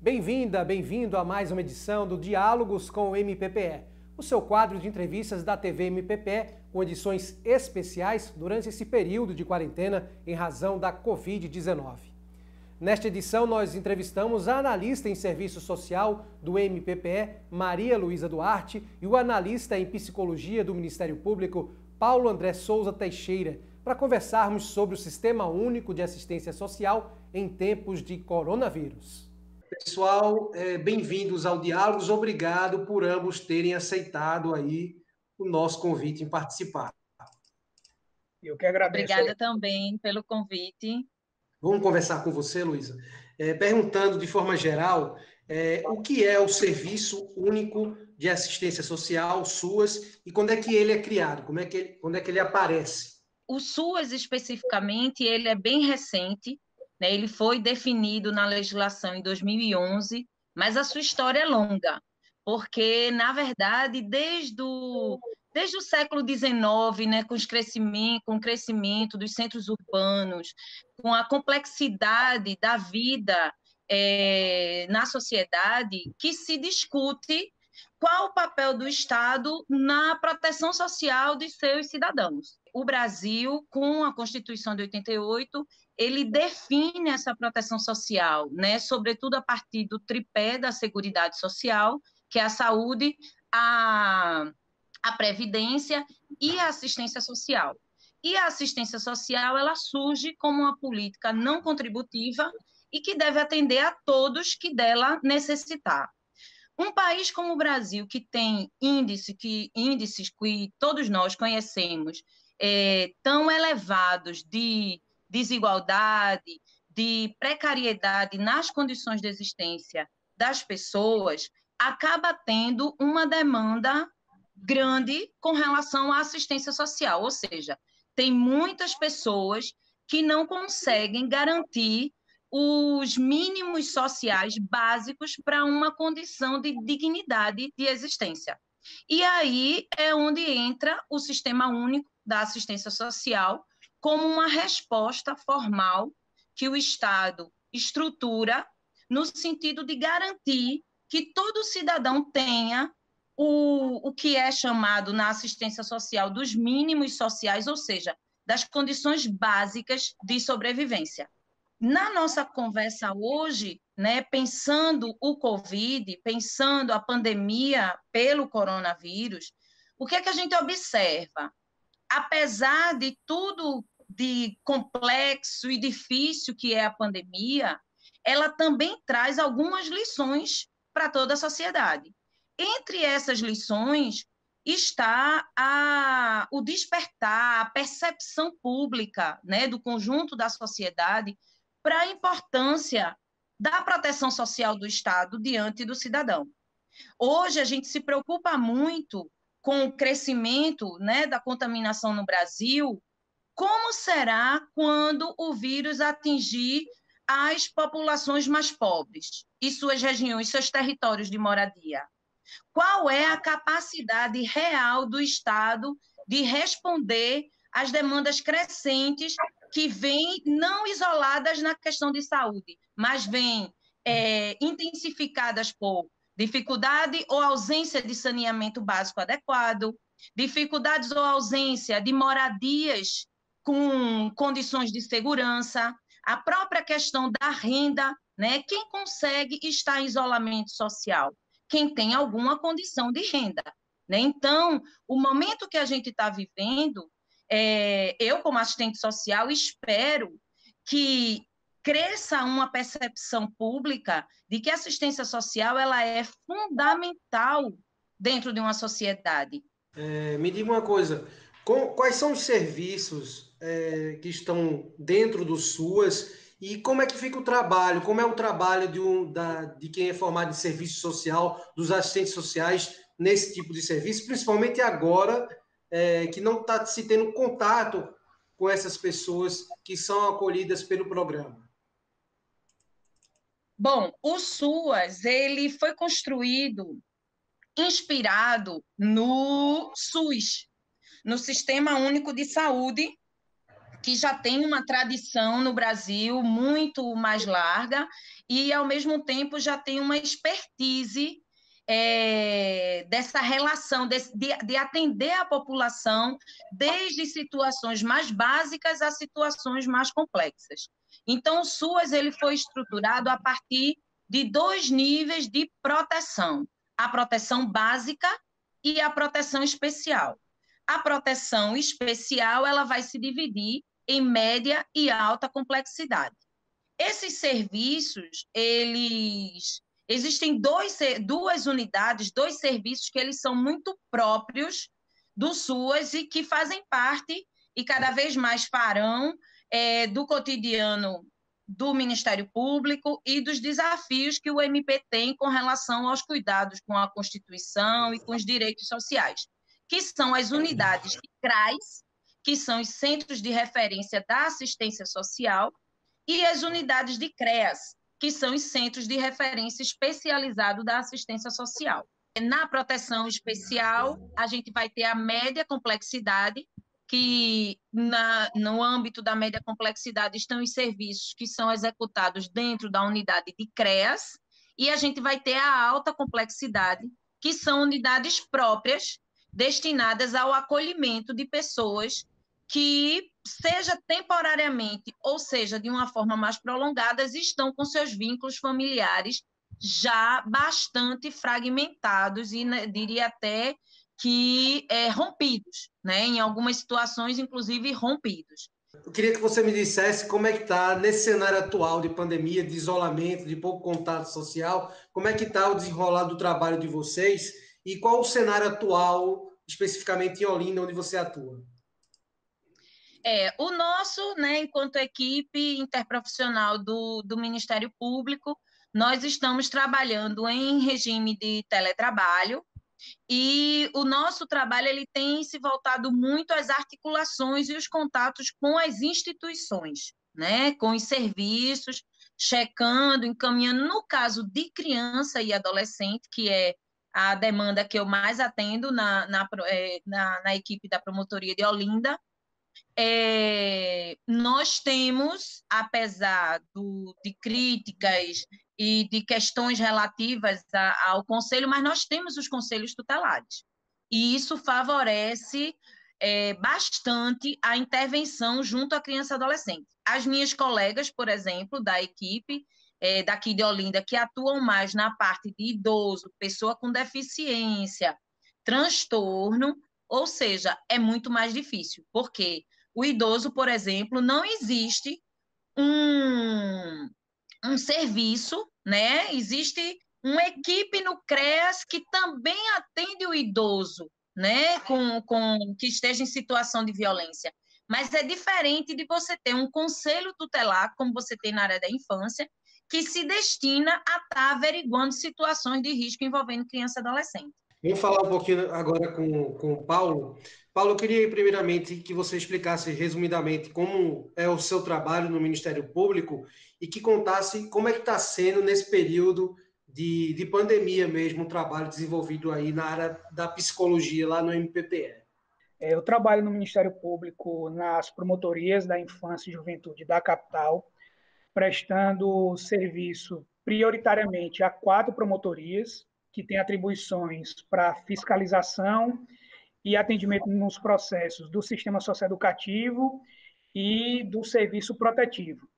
Bem-vinda, bem-vindo a mais uma edição do Diálogos com o MPPE, o seu quadro de entrevistas da TV MPPE, com edições especiais durante esse período de quarentena em razão da Covid-19. Nesta edição, nós entrevistamos a analista em serviço social do MPPE, Maria Luísa Duarte, e o analista em psicologia do Ministério Público, Paulo André Souza Teixeira, para conversarmos sobre o Sistema Único de Assistência Social em tempos de coronavírus. Pessoal, bem-vindos ao Diálogos. Obrigado por ambos terem aceitado aí o nosso convite em participar. Eu que agradeço. Obrigada também pelo convite. Vamos conversar com você, Luísa, perguntando de forma geral o que é o Serviço Único de Assistência Social, SUAS, e quando é que ele é criado, quando é que ele aparece? O SUAS, especificamente, ele é bem recente, né? Ele foi definido na legislação em 2011, mas a sua história é longa, porque, na verdade, desde o século XIX, né, com o crescimento dos centros urbanos, com a complexidade da vida na sociedade, que se discute qual o papel do Estado na proteção social de seus cidadãos. O Brasil, com a Constituição de 88, ele define essa proteção social, né, sobretudo a partir do tripé da Seguridade Social, que é a saúde, a previdência e a assistência social. E a assistência social, ela surge como uma política não contributiva e que deve atender a todos que dela necessitar. Um país como o Brasil, que tem índices que todos nós conhecemos, tão elevados de desigualdade, de precariedade nas condições de existência das pessoas, acaba tendo uma demanda grande com relação à assistência social, ou seja, tem muitas pessoas que não conseguem garantir os mínimos sociais básicos para uma condição de dignidade de existência. E aí é onde entra o Sistema Único da Assistência Social como uma resposta formal que o Estado estrutura no sentido de garantir que todo cidadão tenha o que é chamado na assistência social dos mínimos sociais, ou seja, das condições básicas de sobrevivência. Na nossa conversa hoje, né, pensando o Covid, pensando a pandemia pelo coronavírus, o que é que a gente observa? Apesar de tudo de complexo e difícil que é a pandemia, ela também traz algumas lições para toda a sociedade. Entre essas lições está o despertar, a percepção pública, né, do conjunto da sociedade para a importância da proteção social do Estado diante do cidadão. Hoje, a gente se preocupa muito com o crescimento, né, da contaminação no Brasil. Como será quando o vírus atingir as populações mais pobres e suas regiões, seus territórios de moradia? Qual é a capacidade real do Estado de responder às demandas crescentes que vêm não isoladas na questão de saúde, mas vêm intensificadas por dificuldade ou ausência de saneamento básico adequado, dificuldades ou ausência de moradias com condições de segurança, a própria questão da renda, né? Quem consegue estar em isolamento social? Quem tem alguma condição de renda, né? Então, o momento que a gente está vivendo, eu, como assistente social, espero que cresça uma percepção pública de que a assistência social ela é fundamental dentro de uma sociedade. Me diga uma coisa, quais são os serviços que estão dentro do SUAS e como é que fica o trabalho? Como é o trabalho de quem é formado em serviço social, dos assistentes sociais nesse tipo de serviço, principalmente agora que não está se tendo contato com essas pessoas que são acolhidas pelo programa? Bom, o SUAS ele foi construído inspirado no SUS, no Sistema Único de Saúde, que já tem uma tradição no Brasil muito mais larga e, ao mesmo tempo, já tem uma expertise dessa relação, de atender a população desde situações mais básicas a situações mais complexas. Então, o SUAS ele foi estruturado a partir de 2 níveis de proteção: a proteção básica e a proteção especial. A proteção especial ela vai se dividir em média e alta complexidade. Esses serviços, existem duas unidades, 2 serviços que eles são muito próprios do SUAS e que fazem parte, e cada vez mais farão, do cotidiano do Ministério Público e dos desafios que o MP tem com relação aos cuidados com a Constituição e com os direitos sociais, que são as unidades de CRAS, que são os Centros de Referência da Assistência Social, e as unidades de CREAS, que são os Centros de Referência Especializado da Assistência Social. Na proteção especial, a gente vai ter a média complexidade, que no âmbito da média complexidade estão os serviços que são executados dentro da unidade de CREAS, e a gente vai ter a alta complexidade, que são unidades próprias destinadas ao acolhimento de pessoas que, seja temporariamente ou seja de uma forma mais prolongada, estão com seus vínculos familiares já bastante fragmentados e, né, diria até que rompidos, né? Em algumas situações, inclusive, rompidos. Eu queria que você me dissesse como é que está, nesse cenário atual de pandemia, de isolamento, de pouco contato social, como é que está o desenrolar do trabalho de vocês e qual o cenário atual, especificamente em Olinda, onde você atua? O nosso, né, enquanto equipe interprofissional do Ministério Público, nós estamos trabalhando em regime de teletrabalho, e o nosso trabalho ele tem se voltado muito às articulações e os contatos com as instituições, né, com os serviços, checando, encaminhando, no caso de criança e adolescente, que é a demanda que eu mais atendo na equipe da Promotoria de Olinda. Nós temos, apesar de críticas e de questões relativas ao conselho, mas nós temos os conselhos tutelares. E isso favorece bastante a intervenção junto à criança e adolescente. As minhas colegas, por exemplo, da equipe daqui de Olinda, que atuam mais na parte de idoso, pessoa com deficiência, transtorno, ou seja, é muito mais difícil, porque o idoso, por exemplo, não existe um serviço, né? Existe uma equipe no CREAS que também atende o idoso, né? Que esteja em situação de violência. Mas é diferente de você ter um conselho tutelar, como você tem na área da infância, que se destina a estar averiguando situações de risco envolvendo criança e adolescente. Vamos falar um pouquinho agora com o Paulo. Paulo, eu queria primeiramente que você explicasse resumidamente como é o seu trabalho no Ministério Público e que contasse como é que está sendo nesse período de pandemia mesmo, o trabalho desenvolvido aí na área da psicologia lá no MPPE. Eu trabalho no Ministério Público nas promotorias da infância e juventude da capital, prestando serviço prioritariamente a 4 promotorias, que têm atribuições para fiscalização e atendimento nos processos do sistema socioeducativo e do serviço protetivo.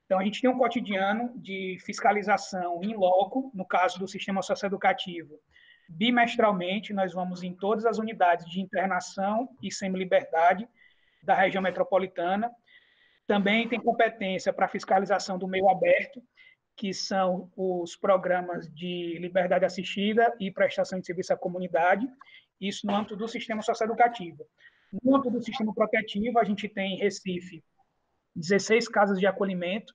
Então, a gente tem um cotidiano de fiscalização in loco, no caso do sistema socioeducativo. Bimestralmente, nós vamos em todas as unidades de internação e semi-liberdade da região metropolitana. Também tem competência para fiscalização do meio aberto, que são os programas de liberdade assistida e prestação de serviço à comunidade, isso no âmbito do sistema socioeducativo. No âmbito do sistema protetivo, a gente tem em Recife 16 casas de acolhimento.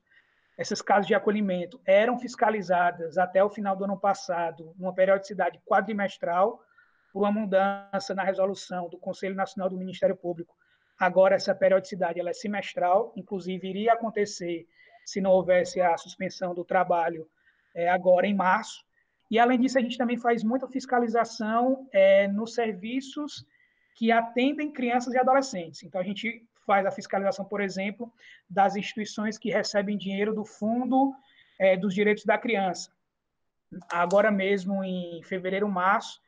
Essas casas de acolhimento eram fiscalizadas até o final do ano passado, numa periodicidade quadrimestral, por uma mudança na resolução do Conselho Nacional do Ministério Público. Agora, essa periodicidade ela é semestral, inclusive iria acontecer se não houvesse a suspensão do trabalho agora em março. E, além disso, a gente também faz muita fiscalização nos serviços que atendem crianças e adolescentes. Então, a gente faz a fiscalização, por exemplo, das instituições que recebem dinheiro do Fundo dos Direitos da Criança. Agora mesmo, em fevereiro, março,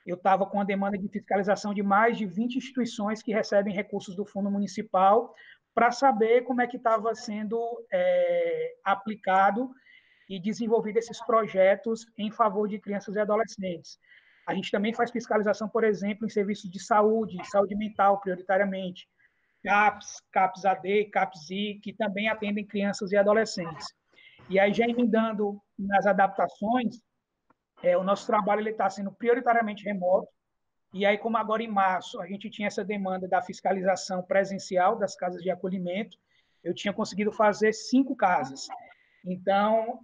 eu estava com a demanda de fiscalização de mais de 20 instituições que recebem recursos do Fundo Municipal para saber como é que estava sendo aplicado e desenvolvido esses projetos em favor de crianças e adolescentes. A gente também faz fiscalização, por exemplo, em serviços de saúde mental, prioritariamente, CAPS, CAPS-AD, CAPS-I, que também atendem crianças e adolescentes. E aí, já emendando nas adaptações, o nosso trabalho está sendo prioritariamente remoto. E aí, como agora em março, a gente tinha essa demanda da fiscalização presencial das casas de acolhimento, eu tinha conseguido fazer 5 casas. Então,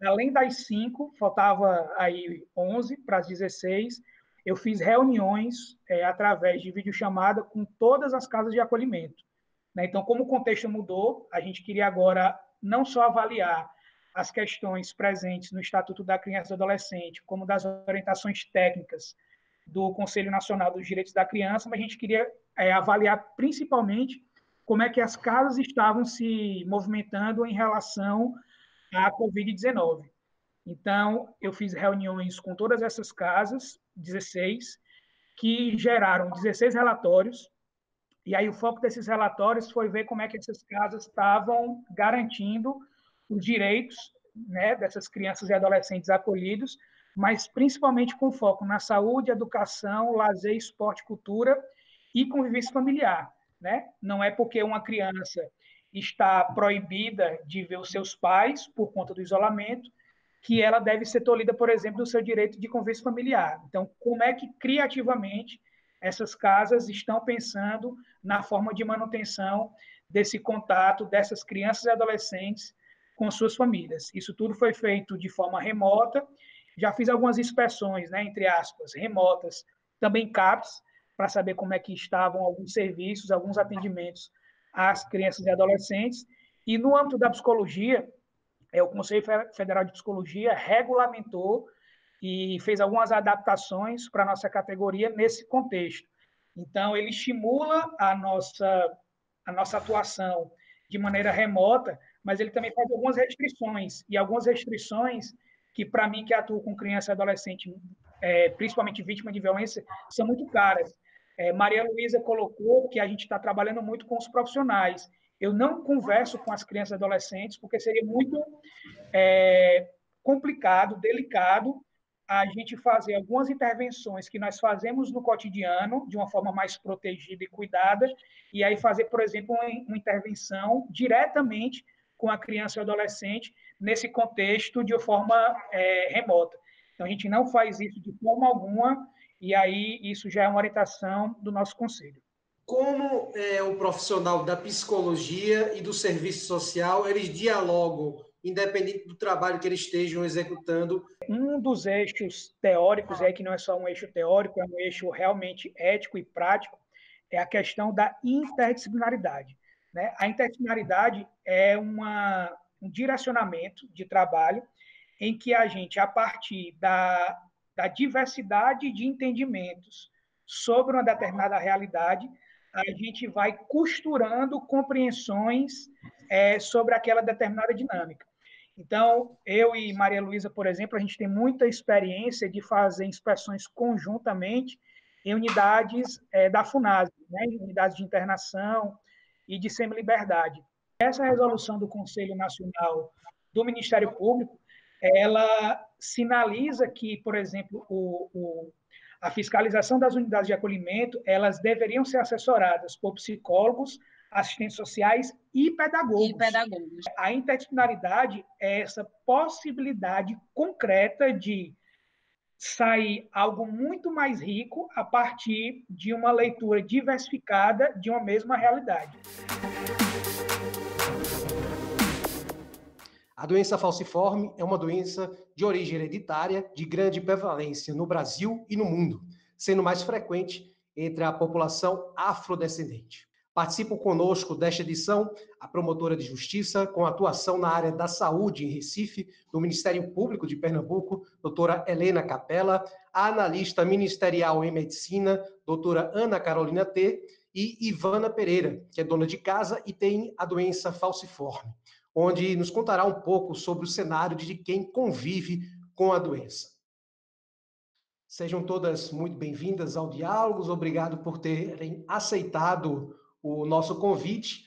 além das 5, faltava aí 11 para as 16, eu fiz reuniões através de videochamada com todas as casas de acolhimento. Né? Então, como o contexto mudou, a gente queria agora não só avaliar as questões presentes no Estatuto da Criança e do Adolescente, como das orientações técnicas do Conselho Nacional dos Direitos da Criança, mas a gente queria avaliar principalmente como é que as casas estavam se movimentando em relação à Covid-19. Então, eu fiz reuniões com todas essas casas, 16, que geraram 16 relatórios, e aí o foco desses relatórios foi ver como é que essas casas estavam garantindo os direitos, né, dessas crianças e adolescentes acolhidos, mas principalmente com foco na saúde, educação, lazer, esporte, cultura e convivência familiar. Né? Não é porque uma criança está proibida de ver os seus pais por conta do isolamento que ela deve ser tolhida, por exemplo, do seu direito de convívio familiar. Então, como é que criativamente essas casas estão pensando na forma de manutenção desse contato dessas crianças e adolescentes com suas famílias? Isso tudo foi feito de forma remota. Já fiz algumas inspeções, né, entre aspas, remotas, também CAPS, para saber como é que estavam alguns serviços, alguns atendimentos às crianças e adolescentes. E no âmbito da psicologia, o Conselho Federal de Psicologia regulamentou e fez algumas adaptações para a nossa categoria nesse contexto. Então, ele estimula a nossa atuação de maneira remota, mas ele também faz algumas restrições, e algumas restrições que, para mim, que atuo com criança e adolescente, principalmente vítima de violência, são muito caras. Maria Luísa colocou que a gente está trabalhando muito com os profissionais. Eu não converso com as crianças e adolescentes, porque seria muito complicado, delicado, a gente fazer algumas intervenções que nós fazemos no cotidiano, de uma forma mais protegida e cuidada, e aí fazer, por exemplo, uma intervenção diretamente com a criança e o adolescente nesse contexto de forma remota. Então, a gente não faz isso de forma alguma, e aí isso já é uma orientação do nosso conselho. Como o profissional da psicologia e do serviço social, eles dialogam, independente do trabalho que eles estejam executando? Um dos eixos teóricos, que não é só um eixo teórico, é um eixo realmente ético e prático, é a questão da interdisciplinaridade. Né? A interdisciplinaridade é um direcionamento de trabalho em que a gente, a partir da diversidade de entendimentos sobre uma determinada realidade, a gente vai costurando compreensões sobre aquela determinada dinâmica. Então, eu e Maria Luísa, por exemplo, a gente tem muita experiência de fazer inspeções conjuntamente em unidades da FUNASB, né, unidades de internação e de semi-liberdade. Essa resolução do Conselho Nacional do Ministério Público, ela sinaliza que, por exemplo, a fiscalização das unidades de acolhimento, elas deveriam ser assessoradas por psicólogos, assistentes sociais e pedagogos. A interdisciplinaridade é essa possibilidade concreta de sair algo muito mais rico a partir de uma leitura diversificada de uma mesma realidade. A doença falciforme é uma doença de origem hereditária de grande prevalência no Brasil e no mundo, sendo mais frequente entre a população afrodescendente. Participam conosco desta edição a promotora de justiça com atuação na área da saúde em Recife, do Ministério Público de Pernambuco, doutora Helena Capella, a analista ministerial em medicina, doutora Ana Carolina T., e Ivana Pereira, que é dona de casa e tem a doença falciforme, onde nos contará um pouco sobre o cenário de quem convive com a doença. Sejam todas muito bem-vindas ao Diálogos, obrigado por terem aceitado o nosso convite.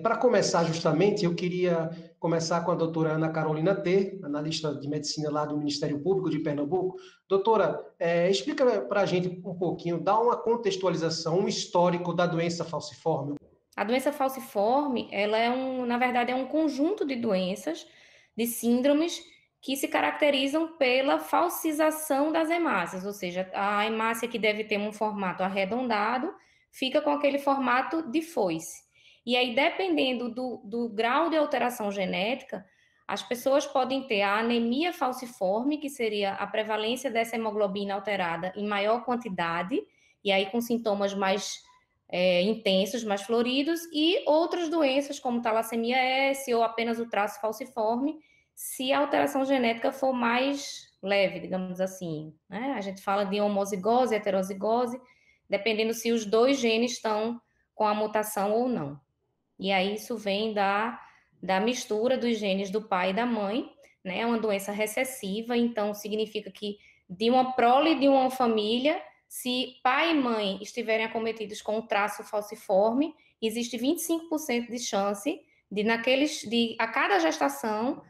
Para começar justamente, eu queria começar com a doutora Ana Carolina T., analista de medicina lá do Ministério Público de Pernambuco. Doutora, explica para a gente um pouquinho, dá uma contextualização, um histórico da doença falciforme. A doença falciforme, ela na verdade, é um conjunto de doenças, de síndromes, que se caracterizam pela falsização das hemácias, ou seja, a hemácia que deve ter um formato arredondado, fica com aquele formato de foice. E aí, dependendo do grau de alteração genética, as pessoas podem ter a anemia falciforme, que seria a prevalência dessa hemoglobina alterada em maior quantidade, e aí com sintomas mais intensos, mais floridos, e outras doenças como talassemia S ou apenas o traço falciforme, se a alteração genética for mais leve, digamos assim, né? A gente fala de homozigose, heterozigose, dependendo se os dois genes estão com a mutação ou não. E aí isso vem da mistura dos genes do pai e da mãe, né? É uma doença recessiva, então significa que de uma prole de uma família, se pai e mãe estiverem acometidos com um traço falciforme, existe 25% de chance de a cada gestação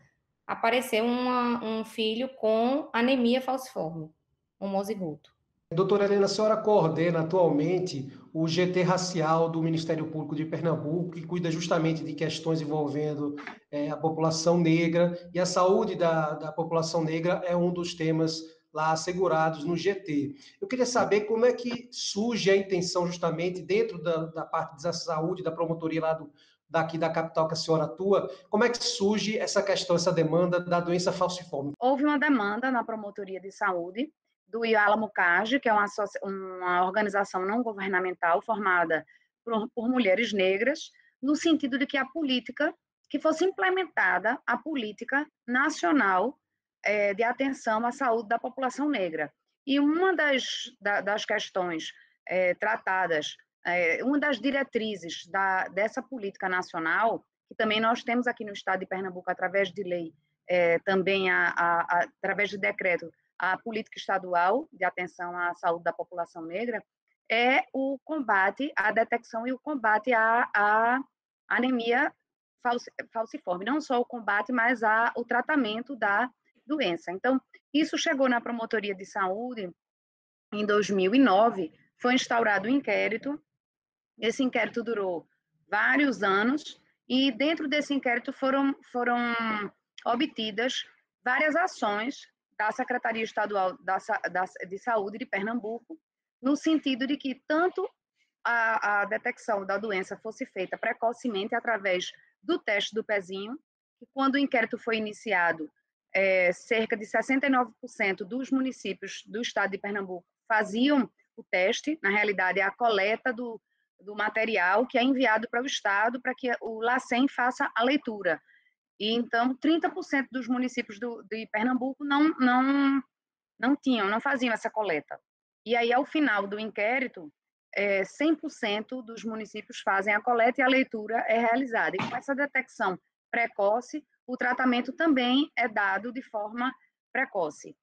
aparecer um filho com anemia falciforme, homozigoto. Doutora Helena, a senhora coordena atualmente o GT Racial do Ministério Público de Pernambuco, que cuida justamente de questões envolvendo a população negra, e a saúde da população negra é um dos temas lá assegurados no GT. Eu queria saber como é que surge a intenção justamente dentro da parte da saúde, da promotoria lá daqui da capital que a senhora atua, como é que surge essa questão, essa demanda da doença falciforme? Houve uma demanda na promotoria de saúde do Iala Cage, que é uma organização não governamental formada por mulheres negras, no sentido de que que fosse implementada a política nacional de atenção à saúde da população negra. E uma das questões tratadas, uma das diretrizes dessa política nacional, que também nós temos aqui no estado de Pernambuco, através de lei, também através de decreto, a política estadual de atenção à saúde da população negra, é o combate, a detecção e o combate à anemia falciforme. Não só o combate, mas o tratamento da doença. Então, isso chegou na promotoria de saúde em 2009, foi instaurado um inquérito. Esse inquérito durou vários anos e dentro desse inquérito foram obtidas várias ações da Secretaria Estadual de Saúde de Pernambuco, no sentido de que tanto a detecção da doença fosse feita precocemente através do teste do pezinho, que quando o inquérito foi iniciado, cerca de 69% dos municípios do estado de Pernambuco faziam o teste, na realidade é a coleta do material que é enviado para o estado para que o LACEN faça a leitura. E então 30% dos municípios de Pernambuco não faziam essa coleta. E aí, ao final do inquérito, 100% dos municípios fazem a coleta e a leitura é realizada. E com essa detecção precoce, o tratamento também é dado de forma precoce.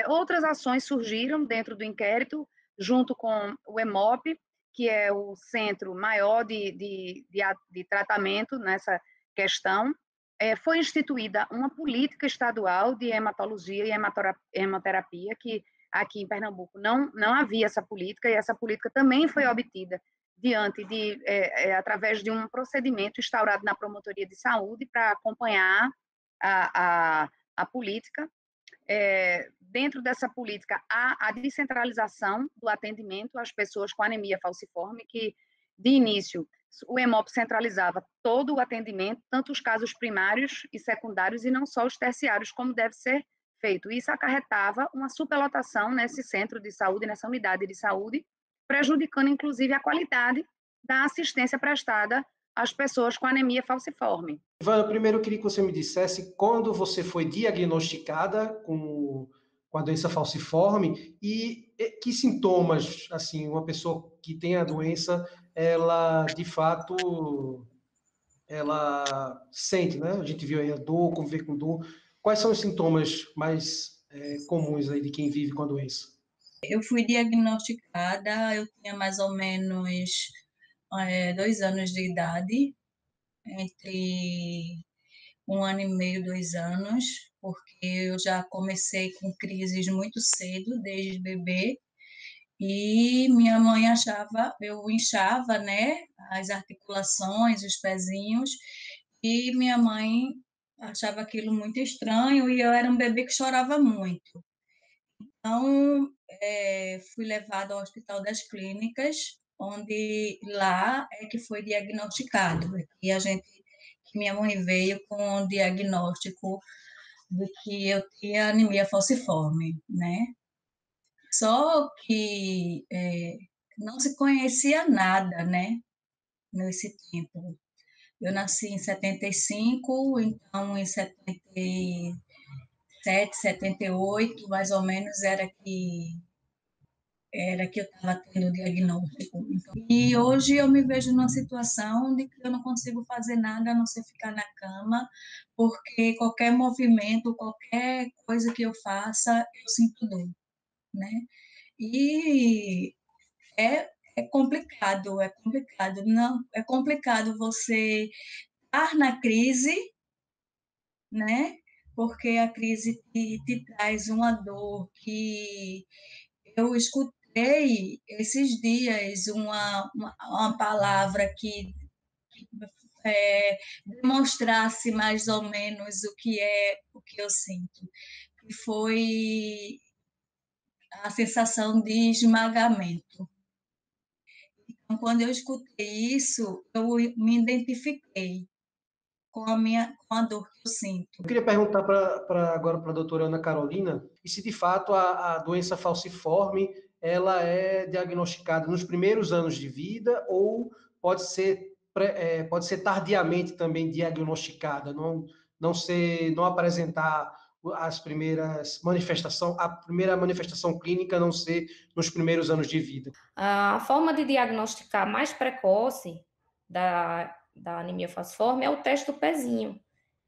Outras ações surgiram dentro do inquérito, junto com o EMOP, que é o centro maior de tratamento nessa questão. Foi instituída uma política estadual de hematologia e hemoterapia, que aqui em Pernambuco não havia essa política, e essa política também foi obtida através de um procedimento instaurado na promotoria de saúde para acompanhar a política. Dentro dessa política, há a descentralização do atendimento às pessoas com anemia falciforme, que, de início, o EMOP centralizava todo o atendimento, tanto os casos primários e secundários, e não só os terciários, como deve ser feito. Isso acarretava uma superlotação nesse centro de saúde, nessa unidade de saúde, prejudicando, inclusive, a qualidade da assistência prestada às pessoas com anemia falciforme. Ivana, primeiro eu queria que você me dissesse quando você foi diagnosticada com a doença falciforme e que sintomas, assim, uma pessoa que tem a doença, ela, de fato, ela sente, né? A gente viu aí a dor, conviver com dor. Quais são os sintomas mais comuns aí de quem vive com a doença? Eu fui diagnosticada, eu tinha mais ou menos 2 anos de idade, entre 1 ano e meio, 2 anos, porque eu já comecei com crises muito cedo, desde bebê, e minha mãe achava, eu inchava, né, as articulações, os pezinhos, e minha mãe achava aquilo muito estranho, e eu era um bebê que chorava muito. Então, fui levada ao Hospital das Clínicas, onde lá é que foi diagnosticado, que minha mãe veio com o diagnóstico de que eu tinha anemia falciforme, né? Só que não se conhecia nada, né, nesse tempo. Eu nasci em 75, então em 77, 78, mais ou menos, era que eu estava tendo o diagnóstico. E hoje eu me vejo numa situação de que eu não consigo fazer nada a não ser ficar na cama, porque qualquer movimento, qualquer coisa que eu faça, eu sinto dor, né? E é complicado. Não, é complicado você estar na crise, né? Porque a crise te traz uma dor que eu escutei esses dias uma palavra que demonstrasse mais ou menos o que eu sinto, que foi a sensação de esmagamento. Então, quando eu escutei isso, eu me identifiquei com a dor que eu sinto. Eu queria perguntar agora para a doutora Ana Carolina, e se de fato a doença falciforme ela é diagnosticada nos primeiros anos de vida ou pode ser tardiamente também diagnosticada, não apresentar as primeiras manifestações, a primeira manifestação clínica não ser nos primeiros anos de vida. A forma de diagnosticar mais precoce da anemia falciforme é o teste do pezinho.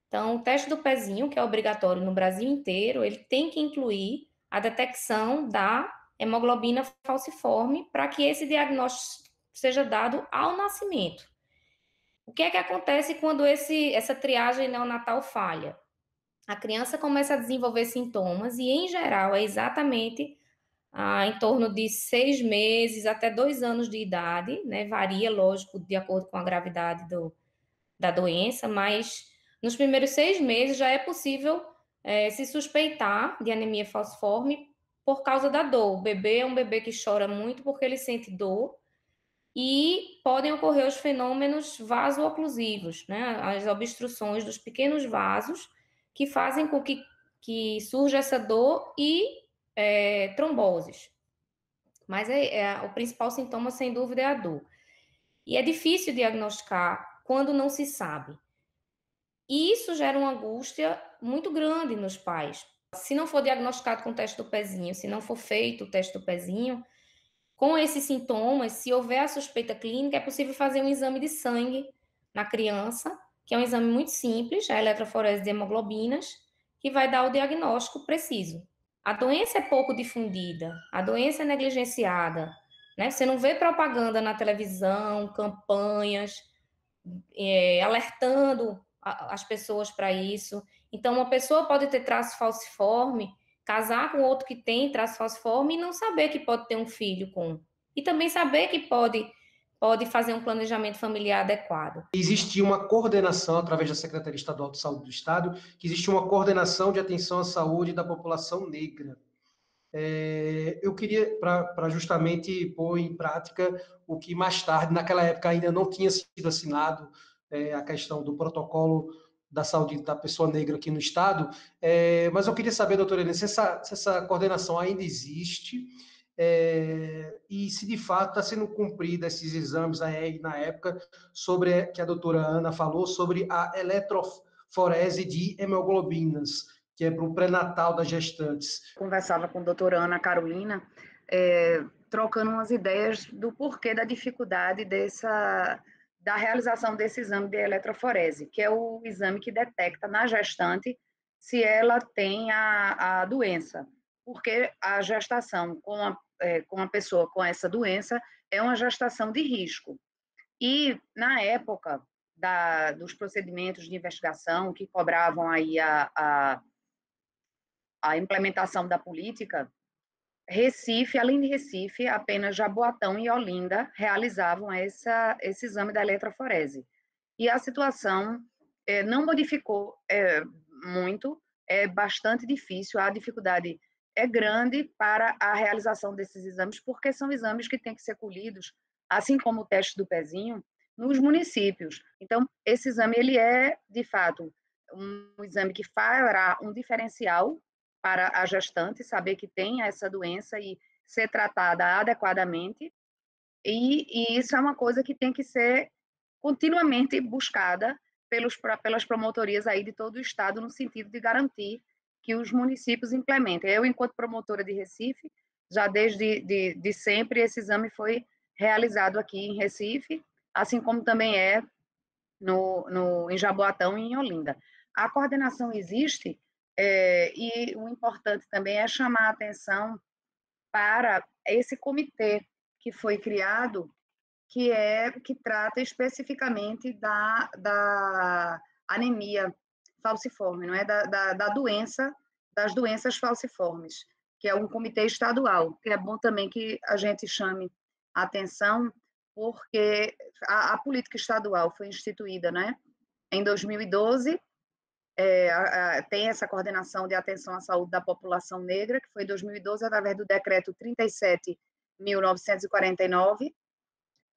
Então, o teste do pezinho, que é obrigatório no Brasil inteiro, ele tem que incluir a detecção da hemoglobina falciforme para que esse diagnóstico seja dado ao nascimento. O que é que acontece quando essa triagem neonatal falha? A criança começa a desenvolver sintomas e, em geral, é exatamente em torno de 6 meses até 2 anos de idade, né? Varia, lógico, de acordo com a gravidade da doença, mas nos primeiros 6 meses já é possível se suspeitar de anemia falciforme por causa da dor. O bebê é um bebê que chora muito porque ele sente dor e podem ocorrer os fenômenos vaso-oclusivos, né? As obstruções dos pequenos vasos que fazem com que surja essa dor e tromboses. Mas o principal sintoma, sem dúvida, é a dor. E é difícil diagnosticar quando não se sabe. E isso gera uma angústia muito grande nos pais. Se não for diagnosticado com o teste do pezinho, se não for feito o teste do pezinho, com esses sintomas, se houver a suspeita clínica, é possível fazer um exame de sangue na criança, que é um exame muito simples, a eletroforese de hemoglobinas, que vai dar o diagnóstico preciso. A doença é pouco difundida, a doença é negligenciada, né? Você não vê propaganda na televisão, campanhas, alertando as pessoas para isso. Então, uma pessoa pode ter traço falciforme, casar com outro que tem traço falciforme e não saber que pode ter um filho com. E também saber que pode fazer um planejamento familiar adequado. Existia uma coordenação, através da Secretaria Estadual de Saúde do Estado, que existia uma coordenação de atenção à saúde da população negra. Eu queria, para justamente pôr em prática o que mais tarde, naquela época ainda não tinha sido assinado, a questão do protocolo da saúde da pessoa negra aqui no Estado, mas eu queria saber, doutora Helena, se essa coordenação ainda existe e se de fato está sendo cumprido esses exames aí na época, sobre que a doutora Ana falou, sobre a eletroforese de hemoglobinas, que é para o pré-natal das gestantes. Conversava com a doutora Ana Carolina, trocando umas ideias do porquê da dificuldade da realização desse exame de eletroforese, que é o exame que detecta na gestante se ela tem a doença, porque a gestação com uma pessoa com essa doença é uma gestação de risco. E, na época dos procedimentos de investigação que cobravam aí a implementação da política, Recife, além de Recife, apenas Jaboatão e Olinda realizavam esse exame da eletroforese. E a situação não modificou muito, é bastante difícil, a dificuldade é grande para a realização desses exames, porque são exames que têm que ser colhidos, assim como o teste do pezinho, nos municípios. Então, esse exame ele é, de fato, um exame que fará um diferencial para a gestante saber que tem essa doença e ser tratada adequadamente, e isso é uma coisa que tem que ser continuamente buscada pelas promotorias aí de todo o estado, no sentido de garantir que os municípios implementem. Eu, enquanto promotora de Recife, já desde de sempre, esse exame foi realizado aqui em Recife, assim como também em Jaboatão e em Olinda. A coordenação existe, e o importante também é chamar a atenção para esse comitê que foi criado, que trata especificamente da anemia falciforme, não é? Da doença, das doenças falciformes, que é um comitê estadual, que é bom também que a gente chame a atenção, porque a política estadual foi instituída, né, em 2012, tem essa coordenação de atenção à saúde da população negra, que foi em 2012, através do decreto 37.949,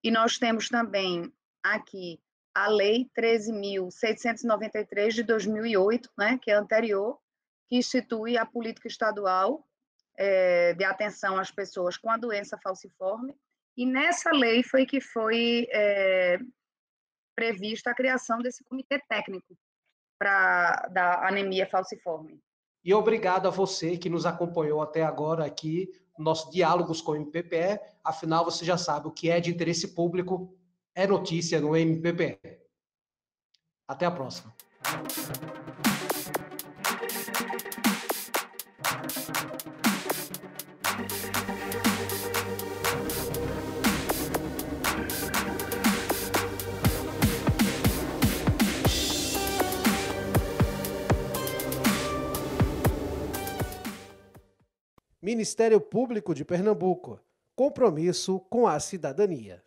e nós temos também aqui a lei 13.693 de 2008, né, que é anterior, que institui a política estadual de atenção às pessoas com a doença falciforme, e nessa lei foi prevista a criação desse comitê técnico da anemia falciforme. E obrigado a você que nos acompanhou até agora aqui, no nosso Diálogos com o MPPE. Afinal, você já sabe, o que é de interesse público é notícia no MPPE. Até a próxima. Ministério Público de Pernambuco. Compromisso com a cidadania.